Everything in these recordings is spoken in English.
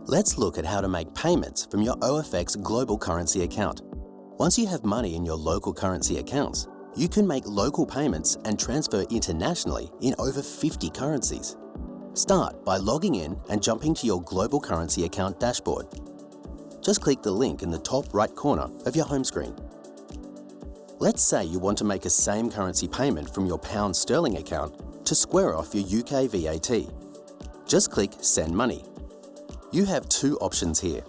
Let's look at how to make payments from your OFX Global Currency Account. Once you have money in your local currency accounts, you can make local payments and transfer internationally in over 50 currencies. Start by logging in and jumping to your Global Currency Account dashboard. Just click the link in the top right corner of your home screen. Let's say you want to make a same currency payment from your pound sterling account to square off your UK VAT. Just click Send Money. You have two options here.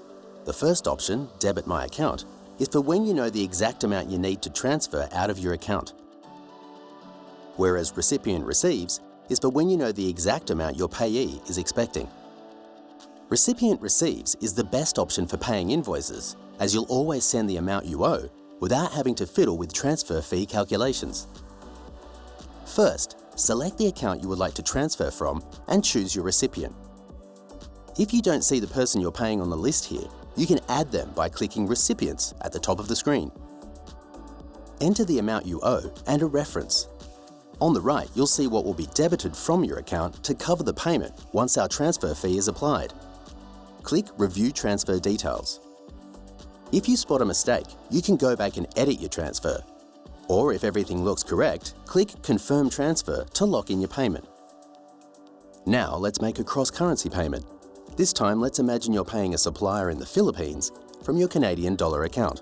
The first option, Debit My Account, is for when you know the exact amount you need to transfer out of your account. Whereas Recipient Receives is for when you know the exact amount your payee is expecting. Recipient Receives is the best option for paying invoices, as you'll always send the amount you owe without having to fiddle with transfer fee calculations. First, select the account you would like to transfer from and choose your recipient. If you don't see the person you're paying on the list here, you can add them by clicking Recipients at the top of the screen. Enter the amount you owe and a reference. On the right, you'll see what will be debited from your account to cover the payment once our transfer fee is applied. Click Review Transfer Details. If you spot a mistake, you can go back and edit your transfer. Or if everything looks correct, click Confirm Transfer to lock in your payment. Now let's make a cross-currency payment. This time, let's imagine you're paying a supplier in the Philippines from your Canadian dollar account.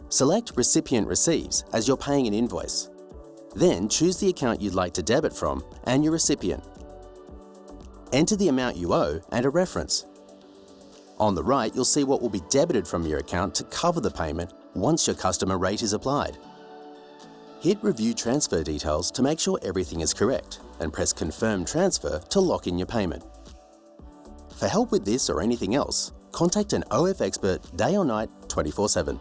Select Recipient Receives as you're paying an invoice. Then choose the account you'd like to debit from and your recipient. Enter the amount you owe and a reference. On the right, you'll see what will be debited from your account to cover the payment once your customer rate is applied. Hit Review Transfer Details to make sure everything is correct and press Confirm Transfer to lock in your payment. For help with this or anything else, contact an OFXpert day or night 24/7.